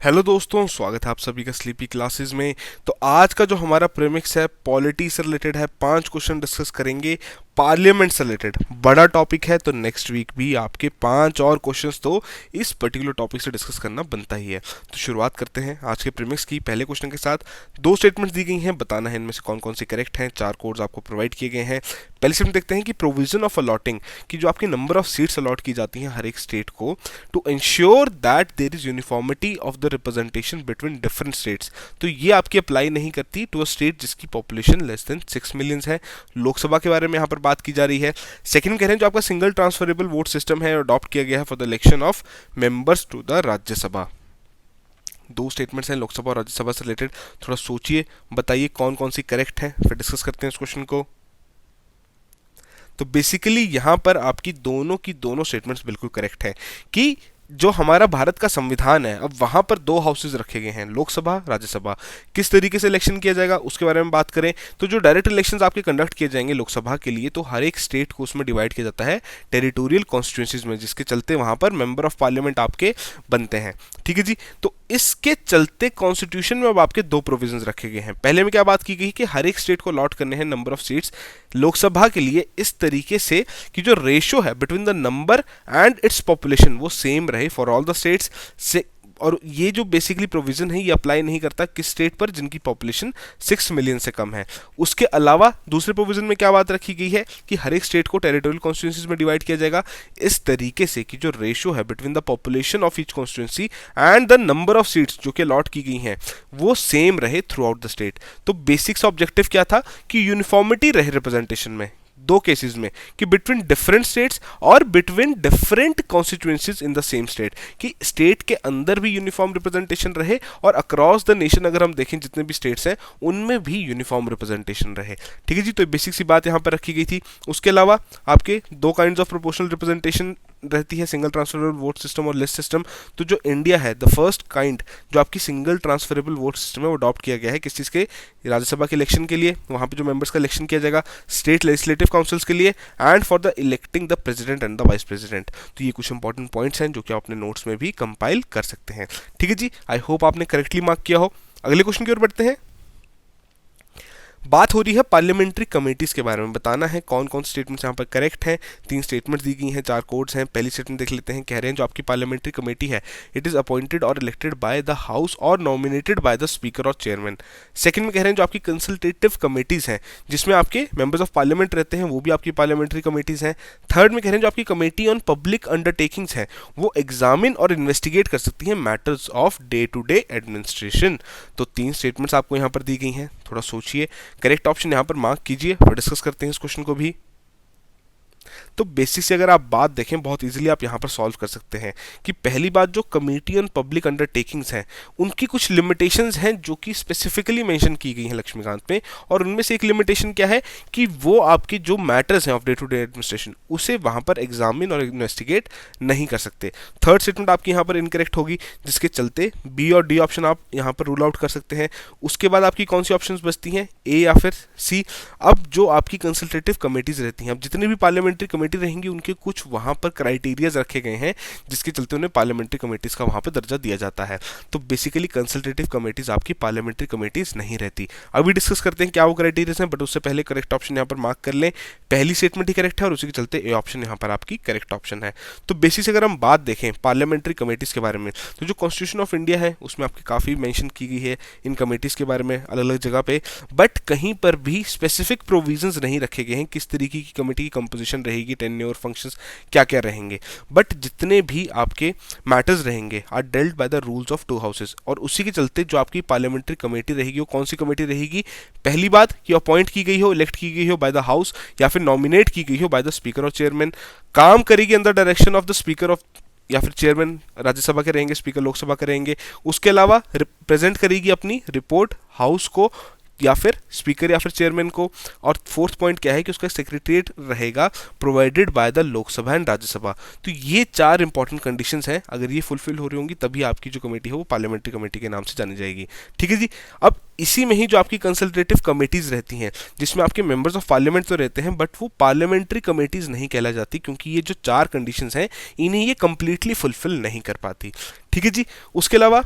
Hello दोस्तों, स्वागत है आप सभी का स्लीपी क्लासेस में। तो आज का जो हमारा प्रीमिक्स है पॉलिटी से रिलेटेड है। 5 क्वेश्चन डिस्कस करेंगे पार्लियामेंट से रिलेटेड। बड़ा टॉपिक है तो नेक्स्ट वीक भी आपके 5 और क्वेश्चंस तो इस पर्टिकुलर टॉपिक से डिस्कस करना बनता ही है। तो शुरुआत करते हैं आज के प्रीमिक्स की पहले क्वेश्चन के साथ। 2 स्टेटमेंट्स दी गई हैं, बताना है इनमें से कौन कौन सी करेक्ट हैं। 4 कोड्स आपको प्रोवाइड किए गए हैं। पहले स्टेटमेंट देखते हैं कि प्रोविजन ऑफ अलॉटिंग की जो आपकी नंबर ऑफ सीट्स अलॉट की जाती हैं हर एक स्टेट को to ensure that there is uniformity of the representation between different states. तो ये आपकी अप्लाई नहीं करती टू अ स्टेट जिसकी पॉपुलेशन लेस देन 6 मिलियन है। लोकसभा के बारे में यहाँ पर बात की जा रही है। सेकंड कह रहे हैं जो आपका सिंगल ट्रांसफरेबल वोट सिस्टम है अडॉप्ट किया गया है for the election of members to the Rajya Sabha. 2 statements हैं लोकसभा और राज्यसभा से रिलेटेड। थोड़ा सोचिए, बताइए कौन कौन सी करेक्ट है, फिर डिस्कस करते हैं इस क्वेश्चन को। तो बेसिकली यहां पर आपकी दोनों की दोनों स्टेटमेंट्स बिल्कुल करेक्ट है कि जो हमारा भारत का संविधान है अब वहां पर 2 हाउसेज रखे गए हैं, लोकसभा राज्यसभा। किस तरीके से इलेक्शन किया जाएगा उसके बारे में बात करें तो जो डायरेक्ट इलेक्शंस आपके कंडक्ट किए जाएंगे लोकसभा के लिए, तो हर एक स्टेट को उसमें डिवाइड किया जाता है टेरिटोरियल कॉन्स्टिट्यूंसीज में, जिसके चलते वहां पर मेंबर ऑफ पार्लियामेंट आपके बनते हैं। ठीक है जी। तो इसके चलते कॉन्स्टिट्यूशन में अब आपके 2 प्रोविजंस रखे गए हैं। पहले में क्या बात की गई कि हर एक स्टेट को अलॉट करने हैं नंबर ऑफ सीट्स लोकसभा के लिए इस तरीके से कि जो रेशियो है between the number and its population वो सेम रहे फॉर ऑल द स्टेट्स से। और ये जो बेसिकली प्रोविजन है ये अप्लाई नहीं करता किस स्टेट पर जिनकी पॉपुलेशन 6 मिलियन से कम है। उसके अलावा दूसरे प्रोविजन में क्या बात रखी गई है कि हर एक स्टेट को टेरिटोरियल कॉन्स्टिट्यूंसीज में डिवाइड किया जाएगा इस तरीके से कि जो रेशियो है between the population of each constituency and the number of seats जो कि अलॉट की गई हैं वो सेम रहे थ्रू आउट द स्टेट। तो बेसिक्स ऑब्जेक्टिव क्या था कि यूनिफॉर्मिटी रहे रिप्रेजेंटेशन में 2 केसेस में, कि बिटवीन डिफरेंट स्टेट्स और between different constituencies in the same state, कि स्टेट के अंदर भी यूनिफॉर्म रिप्रेजेंटेशन रहे और अक्रॉस द नेशन अगर हम देखें जितने भी स्टेट्स हैं उनमें भी यूनिफॉर्म रिप्रेजेंटेशन रहे। ठीक है जी। तो बेसिक सी बात यहाँ पर रखी गई थी। उसके अलावा आपके 2 काइंड्स ऑफ प्रोपोर्शनल रिप्रेजेंटेशन रहती है, सिंगल ट्रांसफरेबल वोट सिस्टम और लिस्ट सिस्टम। तो जो इंडिया है द फर्स्ट काइंड जो आपकी सिंगल ट्रांसफरेबल वोट सिस्टम है वो अडॉप्ट किया गया है किस चीज़ के, राज्यसभा के इलेक्शन के लिए। वहाँ पे जो मेंबर्स का इलेक्शन किया जाएगा स्टेट लेजिस्लेटिव काउंसिल्स के लिए and for the electing the president and the vice president. तो ये कुछ इंपॉर्टेंट पॉइंट्स हैं जो कि आप अपने नोट्स में भी कंपाइल कर सकते हैं। ठीक है जी। आई होप आपने करेक्टली मार्क किया हो। अगले क्वेश्चन की ओर बढ़ते हैं। बात हो रही है पार्लियामेंट्री कमेटीज के बारे में। बताना है कौन कौन स्टेटमेंट्स यहाँ पर करेक्ट हैं। 3 स्टेटमेंट्स दी गई हैं, 4 कोड्स हैं। पहली स्टेटमेंट देख लेते हैं। कह रहे हैं जो आपकी पार्लियामेंट्री कमेटी है इट इज़ अपॉइंटेड और इलेक्टेड बाय द हाउस और नॉमिनेटेड बाय द स्पीकर और चेयरमैन। सेकंड में कह रहे हैं जो आपकी कंसल्टेटिव कमेटीज हैं जिसमें आपके मेंबर्स ऑफ पार्लियामेंट रहते हैं वो भी आपकी पार्लियामेंट्री कमेटीज हैं। थर्ड में कह रहे हैं जो आपकी कमेटी ऑन पब्लिक अंडरटेकिंग्स हैं वो एग्जामिन और इन्वेस्टिगेट कर सकती हैं matters of day to day administration. तो 3 स्टेटमेंट्स आपको यहाँ पर दी गई हैं। थोड़ा सोचिए, करेक्ट ऑप्शन यहाँ पर मार्क कीजिए, फिर डिस्कस करते हैं इस क्वेश्चन को भी। तो बेसिक से अगर आप बात देखें बहुत इजीली आप यहाँ पर सॉल्व कर सकते हैं कि पहली बात जो कमेटी ऑन पब्लिक अंडरटेकिंग्स हैं उनकी कुछ लिमिटेशंस हैं जो कि स्पेसिफिकली मेंशन की गई हैं लक्ष्मीकांत में। और उनमें से एक लिमिटेशन क्या है कि वो आपके जो मैटर्स हैं of day to day administration उसे वहाँ पर एग्जामिन और इन्वेस्टिगेट नहीं कर सकते। थर्ड स्टेटमेंट आपकी यहाँ पर इनकरेक्ट होगी जिसके चलते बी और डी ऑप्शन आप यहाँ पर रूल आउट कर सकते हैं। उसके बाद आपकी कौन सी ऑप्शंस बचती हैं, ए या फिर सी। अब जो आपकी कंसल्टेटिव कमेटीज रहती हैं, अब जितनी भी पार्लियामेंट्री कमेटी रहेंगी उनके कुछ वहां पर क्राइटेरियाज रखे गए हैं जिसके चलते उन्हें पार्लियामेंट्री कमेटीज का वहां पर दर्जा दिया जाता है। तो बेसिकली कंसल्टेटिव कमेटीज आपकी पार्लियामेंट्री कमेटीज नहीं रहती। अभी डिस्कस करते हैं क्या वो क्राइटेरियाज हैं, बट उससे पहले करेक्ट ऑप्शन यहाँ पर मार्क कर लें। पहली स्टेटमेंट ही करेक्ट है और उसी के चलते ए ऑप्शन यहाँ पर आपकी करेक्ट ऑप्शन है। तो बेसिस अगर हम बात देखें पार्लियामेंट्री कमेटीज के बारे में तो जो कॉन्स्टिट्यूशन ऑफ इंडिया है उसमें आपकी काफ़ी मेंशन की गई है इन कमेटीज के बारे में अलग अलग जगह पे, बट कहीं पर भी स्पेसिफिक प्रोविजंस नहीं रखे गए हैं किस तरीके की कमेटी की कंपोजिशन रहेगी, टेन्योर, फंक्शंस क्या क्या रहेंगे। बट जितने भी आपके मैटर्स रहेंगे are dealt by the rules of 2 houses. और उसी के चलते जो आपकी पार्लियामेंट्री कमेटी रहेगी वो कौन सी कमेटी रहेगी, पहली बात कि अपॉइंट की गई हो, इलेक्ट की गई हो बाय द हाउस या फिर नॉमिनेट की गई हो बाय द स्पीकर और चेयरमैन, काम करेगी under direction of the speaker of या फिर चेयरमैन राज्यसभा के रहेंगे, स्पीकर लोकसभा के रहेंगे। उसके अलावा रिप्रेजेंट करेगी अपनी रिपोर्ट हाउस को या फिर स्पीकर या फिर चेयरमैन को। और फोर्थ पॉइंट क्या है कि उसका सेक्रेटरीट रहेगा provided by the Lok Sabha and Rajya Sabha. तो ये 4 इंपॉर्टेंट कंडीशंस हैं, अगर ये फुलफिल हो रही होंगी तभी आपकी जो कमेटी है वो पार्लियामेंट्री कमेटी के नाम से जानी जाएगी। ठीक है जी। अब इसी में ही जो आपकी कंसल्टेटिव कमेटीज रहती हैं जिसमें आपके मेंबर्स ऑफ पार्लियामेंट तो रहते हैं बट वो पार्लियामेंट्री कमेटीज नहीं कहला जाती क्योंकि ये जो 4 कंडीशंस हैं इन्हें ये कंप्लीटली फुलफिल नहीं कर पाती। ठीक है जी। उसके अलावा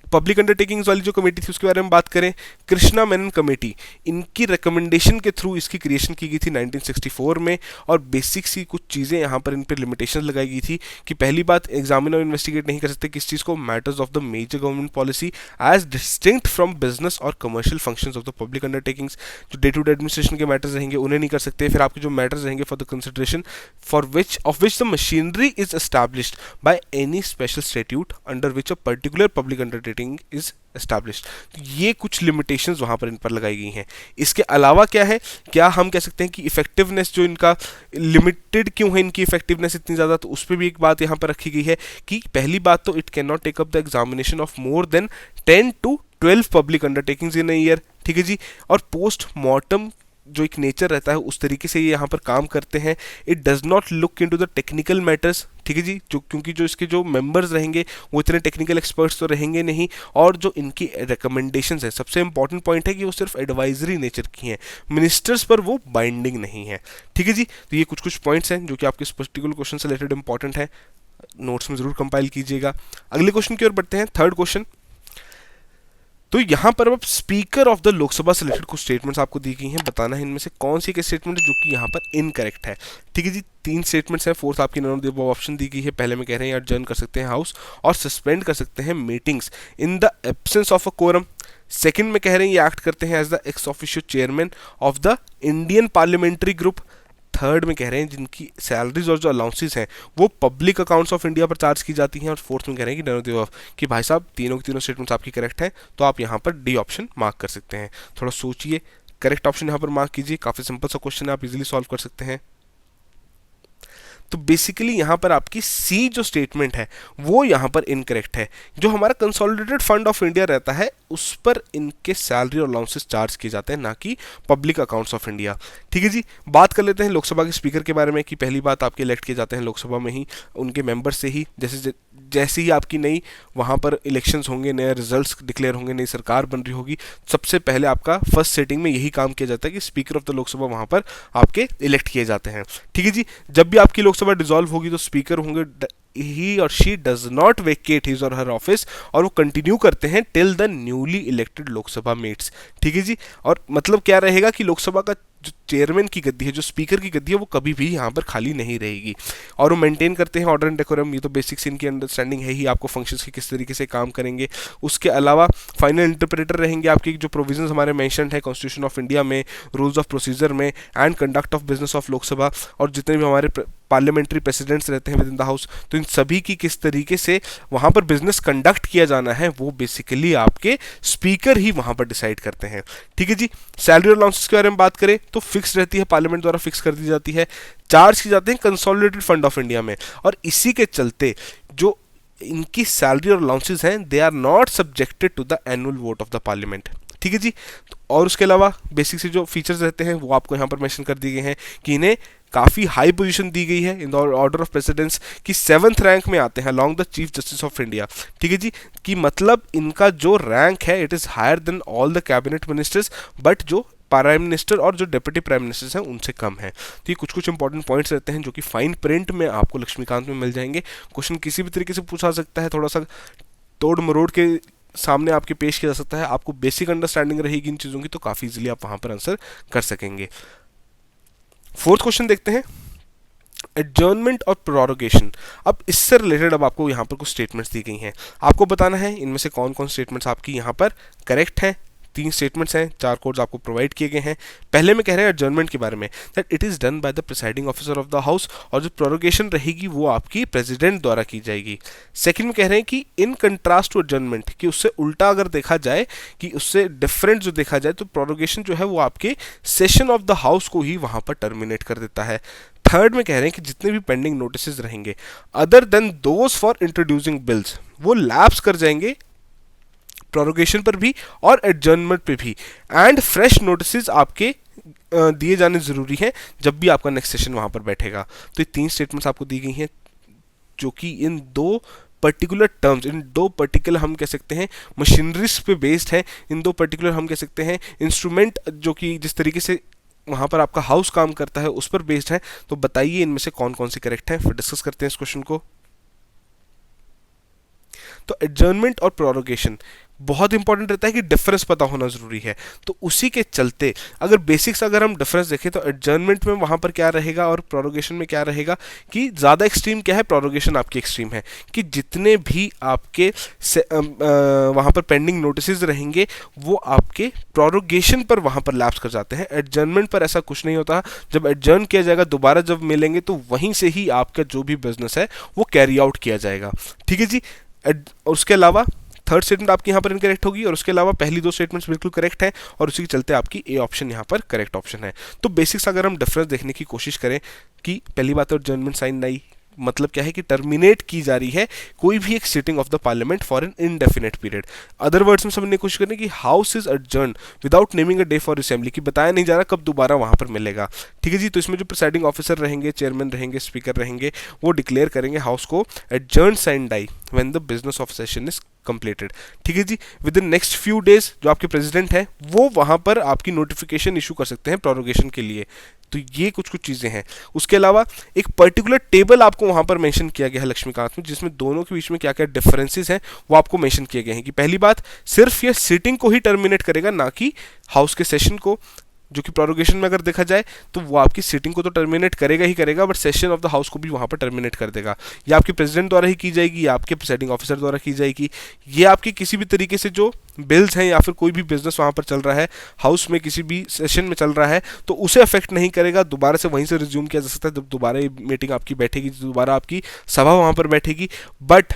पब्लिक अंडरटेकिंग्स वाली जो कमेटी थी उसके बारे में बात करें, कृष्णा मेनन कमेटी, इनकी रिकमेंडेशन के थ्रू इसकी क्रिएशन की गई थी 1964 में। और बेसिक सी कुछ चीज़ें यहाँ पर इन पर लिमिटेशन लगाई गई थी कि पहली बात, एग्जामिनर इन्वेस्टिगेट नहीं कर सकते किस चीज़ को, matters of the major government policy as distinct from business और commercial functions of the public undertakings. जो डे टू डे एडमिनिस्ट्रेशन के मैटर्स रहेंगे उन्हें नहीं कर सकते। फिर आपके जो मैटर्स रहेंगे for the consideration for which the machinery is established by any special statute under which a particular public undertaking is established. तो ये कुछ लिमिटेशंस वहाँ पर इन पर लगाई गई हैं। इसके अलावा क्या है, क्या हम कह सकते हैं कि इफेक्टिवनेस जो इनका लिमिटेड क्यों है, इनकी इफेक्टिवनेस इतनी ज़्यादा, तो उस पर भी एक बात यहाँ पर रखी गई है कि पहली बात तो it can not take up the examination of more than 10 to 12 public undertakings in a year, ठीक है जी। और पोस्ट मॉर्टम जो एक नेचर रहता है उस तरीके से ये यहाँ पर काम करते हैं। It does not look into the technical matters, ठीक है जी, जो क्योंकि जो इसके जो मेंबर्स रहेंगे वो इतने टेक्निकल एक्सपर्ट्स तो रहेंगे नहीं। और जो इनकी रिकमेंडेशंस है, सबसे इंपॉर्टेंट पॉइंट है कि वो सिर्फ एडवाइजरी नेचर की हैं, मिनिस्टर्स पर वो बाइंडिंग नहीं है, ठीक है जी। तो ये कुछ कुछ पॉइंट्स हैं जो कि आपके इस पर्टिकुलर क्वेश्चन से रिलेटेड इंपॉर्टेंट है, नोट्स में जरूर कंपाइल कीजिएगा। अगले क्वेश्चन की ओर बढ़ते हैं, थर्ड क्वेश्चन। तो यहाँ पर अब स्पीकर ऑफ द लोकसभा से रिलेटेड कुछ स्टेटमेंट्स आपको दी गई हैं, बताना है इनमें से कौन सी एक स्टेटमेंट है जो कि यहाँ पर इनकरेक्ट है, ठीक है जी। 3 स्टेटमेंट्स हैं, फोर्थ आपकी none of the above option दी गई है। पहले में कह रहे हैं एडजर्न कर सकते हैं हाउस और सस्पेंड कर सकते हैं meetings in the absence of a quorum. Second में कह रहे हैं ये एक्ट करते हैं as the ex officio chairman of the Indian parliamentary group. Third में कह रहे हैं जिनकी सैलरीज और जो अलाउंसेस हैं वो पब्लिक अकाउंट्स ऑफ इंडिया पर चार्ज की जाती हैं। और फोर्थ में कह रहे हैं कि नन ऑफ द अबव, कि भाई साहब तीनों की तीनों स्टेटमेंट्स आपकी करेक्ट है, तो आप यहाँ पर डी ऑप्शन मार्क कर सकते हैं। थोड़ा सोचिए, करेक्ट ऑप्शन यहाँ पर मार्क कीजिए। काफ़ी सिंपल सा क्वेश्चन है, आप इजीली सॉल्व कर सकते हैं। तो बेसिकली यहाँ पर आपकी सी जो स्टेटमेंट है वो यहाँ पर इनकरेक्ट है। जो हमारा कंसोलिडेटेड फंड ऑफ इंडिया रहता है उस पर इनके सैलरी और अलाउंसेस चार्ज किए जाते हैं, ना कि पब्लिक अकाउंट्स ऑफ इंडिया, ठीक है जी। बात कर लेते हैं लोकसभा के स्पीकर के बारे में कि पहली बात आपके इलेक्ट किए जाते हैं लोकसभा में ही उनके मेंबर से ही। जैसे ही आपकी नई वहाँ पर इलेक्शंस होंगे, नए रिजल्ट्स डिक्लेयर होंगे, नई सरकार बन रही होगी, सबसे पहले आपका फर्स्ट सेटिंग में यही काम किया जाता है कि स्पीकर ऑफ द लोकसभा वहाँ पर आपके इलेक्ट किए जाते हैं, ठीक है जी। जब भी आपकी लोकसभा डिसॉल्व होगी तो स्पीकर होंगे, he or she does not vacate his or her office, और वो कंटिन्यू करते हैं till the newly elected Lok Sabha meets, ठीक है जी। और मतलब क्या रहेगा कि लोकसभा का जो चेयरमैन की गद्दी है, जो स्पीकर की गद्दी है, वो कभी भी यहाँ पर खाली नहीं रहेगी। और वो मेंटेन करते हैं ऑर्डर एंड डेकोरम, ये तो बेसिक्स इनकी अंडरस्टैंडिंग है ही, आपको फंक्शंस के किस तरीके से काम करेंगे। उसके अलावा फाइनल इंटरप्रेटर रहेंगे आपकी, जो प्रोविजंस हमारे मेंशन्ड है कॉन्स्टिट्यूशन ऑफ इंडिया में, रूल्स ऑफ प्रोसीजर में and conduct of business of Lok Sabha, और जितने भी हमारे पार्लियामेंट्री प्रेसिडेंट्स रहते हैं विद इन द हाउस, तो इन सभी की किस तरीके से वहाँ पर बिजनेस कंडक्ट किया जाना है वो बेसिकली आपके स्पीकर ही वहाँ पर डिसाइड करते हैं, ठीक है जी। सैलरी और अलाउंसेस के बारे में बात करें तो फिक्स रहती है, पार्लियामेंट द्वारा फिक्स कर दी जाती है, चार्ज की जाते हैं कंसोलिडेटेड फंड ऑफ इंडिया में। और इसी के चलते जो इनकी सैलरी और अलाउंसेस हैं they are not subjected to the annual vote of the parliament, ठीक है जी। और उसके अलावा बेसिक से जो फीचर्स रहते हैं वो आपको यहाँ पर मेंशन कर दिए गए हैं कि इन्हें काफ़ी हाई पोजीशन दी गई है in the order of precedence, की 7th रैंक में आते हैं along the chief justice of India, ठीक है जी। कि मतलब इनका जो रैंक है it is higher than all the cabinet ministers, but जो प्राइम मिनिस्टर और जो डिप्टी प्राइम मिनिस्टर्स हैं उनसे कम है। तो ये कुछ कुछ इंपॉर्टेंट पॉइंट्स रहते हैं जो कि फाइन प्रिंट में आपको लक्ष्मीकांत में मिल जाएंगे। क्वेश्चन किसी भी तरीके से पूछा सकता है, थोड़ा सा तोड़ मरोड़ के सामने आपके पेश किया जा सकता है। आपको बेसिक अंडरस्टैंडिंग रहेगी इन चीज़ों की तो काफ़ी इजीली आप वहाँ पर आंसर कर सकेंगे। फोर्थ क्वेश्चन देखते हैं, एडजर्नमेंट और प्रोरोगेशन। अब इससे रिलेटेड अब आपको यहाँ पर कुछ स्टेटमेंट्स दी गई हैं, आपको बताना है इनमें से कौन कौन स्टेटमेंट्स आपकी यहाँ पर करेक्ट हैं। 3 स्टेटमेंट्स हैं, 4 कोड्स आपको प्रोवाइड किए गए हैं। पहले में कह रहे हैं एडजर्नमेंट के बारे में, that it is done by the presiding officer of the house, और जो प्रोरोगेशन रहेगी वो आपकी प्रेसिडेंट द्वारा की जाएगी। सेकंड में कह रहे हैं कि इन कंट्रास्ट टू एडजर्नमेंट, कि उससे उल्टा अगर देखा जाए, कि उससे डिफरेंट जो देखा जाए, तो प्रोरोगेशन जो है वो आपके सेशन ऑफ द हाउस को ही वहाँ पर टर्मिनेट कर देता है। थर्ड में कह रहे हैं कि जितने भी पेंडिंग नोटिस रहेंगे other then those for introducing bills, वो लैप्स कर जाएंगे प्रोरोगेशन पर भी और एडजर्नमेंट पे भी, एंड फ्रेश नोटिस आपके दिए जाने ज़रूरी हैं जब भी आपका नेक्स्ट सेशन वहाँ पर बैठेगा। तो ये 3 स्टेटमेंट्स आपको दी गई हैं जो कि इन 2 पर्टिकुलर टर्म्स, इन 2 पर्टिकुलर हम कह सकते हैं मशीनरीज पे बेस्ड है, इन 2 पर्टिकुलर हम कह सकते हैं इंस्ट्रूमेंट जो कि जिस तरीके से वहाँ पर आपका हाउस काम करता है उस पर बेस्ड है। तो बताइए इनमें से कौन कौन सी करेक्ट है, फिर डिस्कस करते हैं इस क्वेश्चन को। तो एडजर्नमेंट और प्रोरोगेशन बहुत इंपॉर्टेंट रहता है कि डिफरेंस पता होना जरूरी है। तो उसी के चलते अगर बेसिक्स अगर हम डिफरेंस देखें तो एडजर्नमेंट में वहां पर क्या रहेगा और प्रोरोगेशन में क्या रहेगा कि ज़्यादा एक्सट्रीम क्या है, प्रोरोगेशन आपकी एक्सट्रीम है कि जितने भी आपके वहां पर पेंडिंग नोटिस रहेंगे वो आपके प्रोरोगेशन पर वहां पर लैप्स कर जाते हैं। एडजर्नमेंट पर ऐसा कुछ नहीं होता, जब एडजर्न किया जाएगा दोबारा जब मिलेंगे तो वहीं से ही आपका जो भी बिजनेस है वो कैरी आउट किया जाएगा। ठीक है जी। और उसके अलावा थर्ड स्टेटमेंट आपकी यहाँ पर इनकरेक्ट होगी और उसके अलावा पहली दो स्टेटमेंट्स बिल्कुल करेक्ट हैं और उसी के चलते आपकी ए ऑप्शन यहाँ पर करेक्ट ऑप्शन है। तो बेसिक्स अगर हम डिफरेंस देखने की कोशिश करें कि पहली बात तो एडजर्नमेंट साइन नहीं, मतलब क्या है कि टर्मिनेट की जा रही है कोई भी एक sitting of the parliament for an indefinite period. Other words में समझने की कोशिश करें कि house is adjourn without naming a day for assembly, कि बताया नहीं जा रहा कब दोबारा वहां पर मिलेगा। ठीक है जी। तो इसमें जो प्रिसाइडिंग ऑफिसर रहेंगे, चेयरमैन रहेंगे, स्पीकर रहेंगे, वो डिक्लेयर करेंगे हाउस को adjourn sine die when the business of session is completed. ठीक है जी। Within next few days जो आपके प्रेसिडेंट है वो वहां पर आपकी नोटिफिकेशन इशू कर सकते हैं प्रोरोगेशन के लिए। तो ये कुछ कुछ चीजें हैं। उसके अलावा एक पर्टिकुलर टेबल आपको वहां पर मेंशन किया गया है लक्ष्मीकांत में, जिसमें दोनों के बीच में क्या क्या डिफरेंसेस हैं वो आपको मेंशन किए गए हैं कि पहली बात सिर्फ ये सिटिंग को ही टर्मिनेट करेगा, ना कि हाउस के सेशन को, जो कि प्रोरोगेशन में अगर देखा जाए तो वो आपकी सिटिंग को तो टर्मिनेट करेगा ही करेगा, but session of the house को भी वहां पर टर्मिनेट कर देगा। ये आपके प्रेसिडेंट द्वारा ही की जाएगी या आपके प्रिसाइडिंग ऑफिसर द्वारा की जाएगी। ये आपके किसी भी तरीके से जो बिल्स हैं या फिर कोई भी बिजनेस वहां पर चल रहा है हाउस में, किसी भी सेशन में चल रहा है, तो उसे अफेक्ट नहीं करेगा। दोबारा से वहीं से रिज्यूम किया जा सकता है जब दोबारा मीटिंग आपकी बैठेगी, दोबारा आपकी सभा वहां पर बैठेगी। बट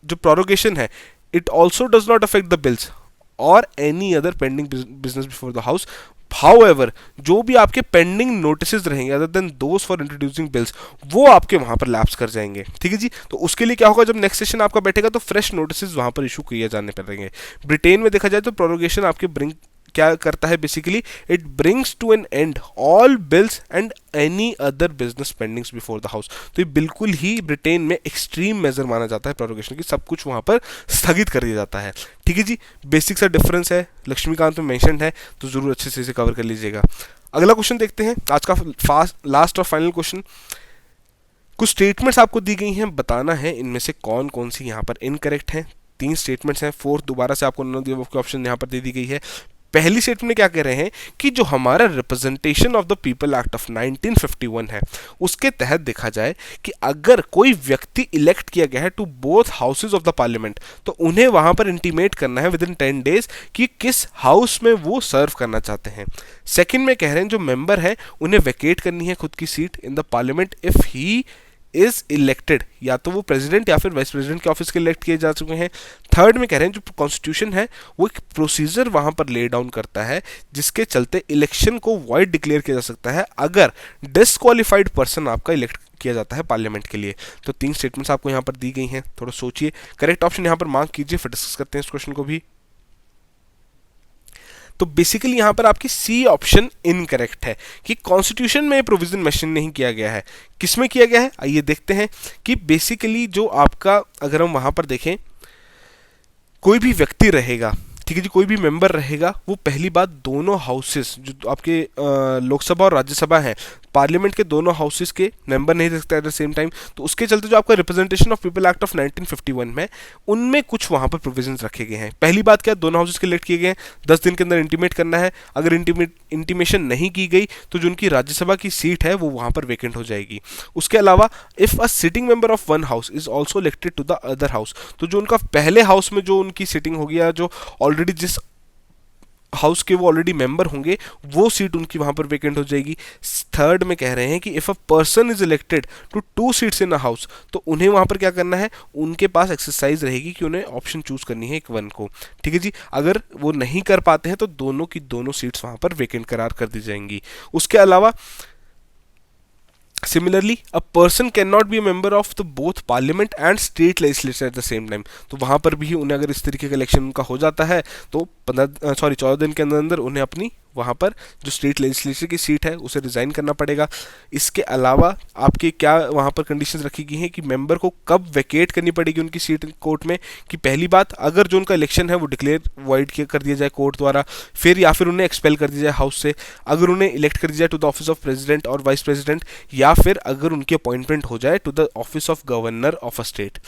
जो प्रोरोगेशन है it also does not affect the bills और any other pending business before the house. However जो भी आपके पेंडिंग नोटिसेस रहेंगे other than those for introducing bills, वो आपके वहां पर लैप्स कर जाएंगे। ठीक है जी। तो उसके लिए क्या होगा, जब नेक्स्ट सेशन आपका बैठेगा तो फ्रेश नोटिसेस वहां पर इशू किए जाने पड़ेंगे। ब्रिटेन में देखा जाए तो प्रोरोगेशन आपके ब्रिंग क्या करता है, basically it brings to an end all bills and any other business pendings before the house. तो ये बिल्कुल ही ब्रिटेन में एक्सट्रीम मेजर माना जाता है प्रोरोगेशन की, सब कुछ वहां पर स्थगित कर दिया जाता है। ठीक है जी। बेसिक सा डिफरेंस है, लक्ष्मीकांत में मेंशन्ड है, तो जरूर अच्छे से इसे कवर कर लीजिएगा। अगला क्वेश्चन देखते हैं, आज का लास्ट और फाइनल क्वेश्चन। कुछ स्टेटमेंट्स आपको दी गई हैं, बताना है इनमें से कौन कौन सी यहाँ पर इनकरेक्ट हैं। 3 स्टेटमेंट्स हैं, फोर्थ दोबारा से आपको नॉन ऑफ ऑप्शन यहाँ पर दे दी गई है। पहली स्टेटमेंट में क्या कह रहे हैं कि जो हमारा representation of the people act of 1951 है उसके तहत देखा जाए कि अगर कोई व्यक्ति इलेक्ट किया गया है to both houses of the parliament तो उन्हें वहां पर इंटीमेट करना है विद इन 10 डेज कि किस हाउस में वो सर्व करना चाहते हैं। सेकंड में कह रहे हैं जो मेंबर है उन्हें वेकेट करनी है खुद की seat in the parliament if he is elected, या तो वो प्रेसिडेंट या फिर वाइस प्रेसिडेंट के ऑफिस के इलेक्ट किए जा चुके हैं। थर्ड में कह रहे हैं जो कॉन्स्टिट्यूशन है वो एक प्रोसीजर वहां पर ले डाउन करता है जिसके चलते इलेक्शन को वॉइड डिक्लेयर किया जा सकता है अगर डिसक्वालिफाइड पर्सन आपका इलेक्ट किया जाता है पार्लियामेंट के लिए। तो 3 स्टेटमेंट्स आपको यहाँ पर दी गई हैं, थोड़ा सोचिए, करेक्ट ऑप्शन यहाँ पर मार्क कीजिए, फिर डिस्कस करते हैं इस क्वेश्चन को भी। तो बेसिकली यहां पर आपकी सी ऑप्शन इनकरेक्ट है कि कॉन्स्टिट्यूशन में प्रोविजन मेंशन नहीं किया गया है। किसमें किया गया है आइए देखते हैं कि बेसिकली जो आपका अगर हम वहां पर देखें कोई भी व्यक्ति रहेगा, ठीक है जी, कोई भी मेंबर रहेगा, वो पहली बात दोनों हाउसेस जो आपके लोकसभा और राज्यसभा हैं पार्लियामेंट के दोनों हाउसेस के मेंबर नहीं रह सकते एट द सेम टाइम। तो उसके चलते जो आपका representation of people act of 1951 में उनमें कुछ वहां पर प्रोविजंस रखे गए हैं। पहली बात क्या, दोनों हाउसेस के इलेक्ट किए गए हैं, 10 दिन के अंदर इंटीमेट करना है। अगर इंटीमेशन नहीं की गई तो जो उनकी राज्यसभा की सीट है वो वहां पर वेकेंट हो जाएगी। उसके अलावा if a sitting member of one house is also elected to the other house, तो जो उनका पहले हाउस में जो उनकी सिटिंग होगी या जो ऑलरेडी जिस हाउस के वो ऑलरेडी मेंबर होंगे वो सीट उनकी वहां पर वेकेंट हो जाएगी। थर्ड में कह रहे हैं कि if a person is elected to 2 seats in a house, तो उन्हें वहां पर क्या करना है, उनके पास एक्सरसाइज रहेगी कि उन्हें ऑप्शन चूज करनी है एक 1 को। ठीक है जी। अगर वो नहीं कर पाते हैं तो दोनों की दोनों सीट्स वहां पर वेकेंट करार कर दी जाएंगी। उसके अलावा Similarly, a person cannot be a member of the both parliament and state legislature at the same time। तो वहां पर भी उन्हें अगर इस तरीके का इलेक्शन उनका हो जाता है तो 14 दिन के अंदर अंदर उन्हें अपनी वहां पर जो स्टेट लेजिस्लेचर की सीट है उसे रिजाइन करना पड़ेगा। इसके अलावा आपके क्या वहां पर कंडीशंस रखी गई हैं कि मेंबर को कब वेकेट करनी पड़ेगी उनकी सीट कोर्ट में, कि पहली बात अगर जो उनका इलेक्शन है वो डिक्लेयर वॉइड कर दिया जाए कोर्ट द्वारा, फिर या फिर उन्हें एक्सपेल कर दिया जाए हाउस से, अगर उन्हें इलेक्ट कर दिया जाए to the office of president और वाइस प्रेसिडेंट, या फिर अगर उनकी अपॉइंटमेंट हो जाए to the office of governor of a state.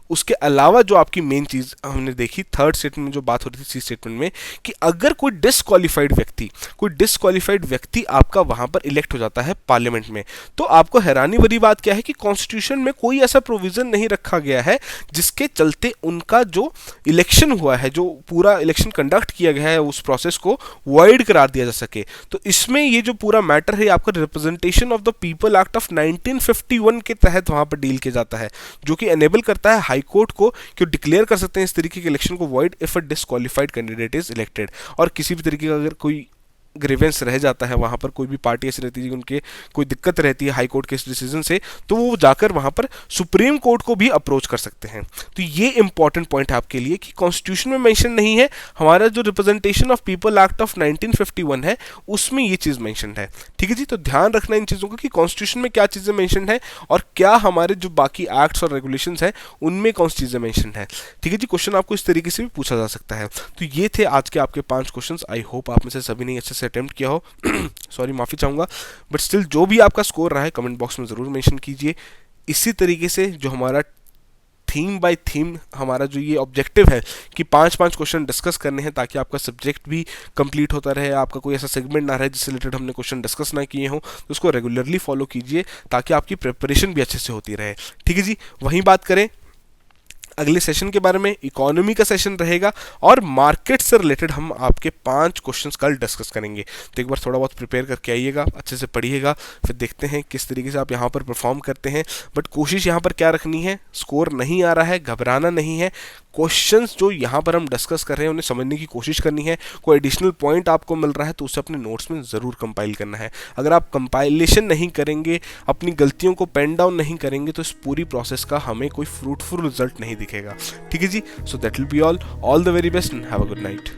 उसके अलावा जो आपकी मेन चीज़ हमने देखी थर्ड स्टेटमेंट में जो बात हो रही थी सी स्टेटमेंट में, कि अगर कोई डिसक्वालिफाइड व्यक्ति आपका वहां पर इलेक्ट हो जाता है पार्लियामेंट में, तो आपको हैरानी भरी बात क्या है कि कॉन्स्टिट्यूशन में कोई ऐसा प्रोविजन नहीं रखा गया है जिसके चलते उनका जो इलेक्शन हुआ है, जो पूरा इलेक्शन कंडक्ट किया गया है, उस प्रोसेस को वॉइड करार दिया जा सके। तो इसमें ये जो पूरा मैटर है आपका representation of the people act of 1951 के तहत वहां पर डील किया जाता है, जो कि एनेबल करता है हाई कोर्ट को कि डिक्लेयर कर सकते हैं इस तरीके के इलेक्शन को void if a disqualified candidate is elected. और किसी भी तरीके का अगर कोई ग्रीवेंस रह जाता है, वहां पर कोई भी पार्टी ऐसी रहती है उनके कोई दिक्कत रहती है हाई कोर्ट के इस डिसीजन से, तो वो जाकर वहां पर सुप्रीम कोर्ट को भी अप्रोच कर सकते हैं। तो ये इंपॉर्टेंट पॉइंट है आपके लिए कि कॉन्स्टिट्यूशन में मेंशन नहीं है, हमारा जो representation of people act of 1951 है उसमें ये चीज मेंशन है। ठीक है जी, तो ध्यान रखना इन चीजों का कि कॉन्स्टिट्यूशन में क्या चीजें मेंशन है और क्या हमारे जो बाकी एक्ट्स और रेगुलेशंस है उनमें कौन सी चीजें मेंशन है। ठीक है जी, क्वेश्चन आपको इस तरीके से भी पूछा जा सकता है। तो ये थे आज के आपके 5 क्वेश्चंस। आई होप आप में से सभी ने अच्छे से अटेम्प्ट किया हो। सॉरी, माफी चाहूंगा, बट स्टिल जो भी आपका स्कोर रहा है कमेंट बॉक्स में जरूर मेंशन कीजिए। इसी तरीके से जो हमारा थीम बाय थीम हमारा जो ये ऑब्जेक्टिव है कि 5-5 क्वेश्चन डिस्कस करने हैं ताकि आपका सब्जेक्ट भी कंप्लीट होता रहे, आपका कोई ऐसा सेगमेंट ना रहे जिससे रिलेटेड हमने क्वेश्चन डिस्कस ना किए हों, तो उसको रेगुलरली फॉलो कीजिए ताकि आपकी प्रिपरेशन भी अच्छे से होती रहे। ठीक है जी, वहीं बात करें अगले सेशन के बारे में, इकोनॉमी का सेशन रहेगा और मार्केट से रिलेटेड हम आपके 5 क्वेश्चंस कल डिस्कस करेंगे। तो एक बार थोड़ा बहुत प्रिपेयर करके आइएगा, अच्छे से पढ़िएगा, फिर देखते हैं किस तरीके से आप यहाँ पर परफॉर्म करते हैं। बट कोशिश यहाँ पर क्या रखनी है, स्कोर नहीं आ रहा है घबराना नहीं है, क्वेश्चंस जो यहाँ पर हम डिस्कस कर रहे हैं उन्हें समझने की कोशिश करनी है। कोई एडिशनल पॉइंट आपको मिल रहा है तो उसे अपने नोट्स में ज़रूर कंपाइल करना है। अगर आप कंपाइलेशन नहीं करेंगे, अपनी गलतियों को पेन डाउन नहीं करेंगे, तो इस पूरी प्रोसेस का हमें कोई फ्रूटफुल रिजल्ट नहीं दिखेगा। ठीक है जी, so that will be all the very best and have a good night.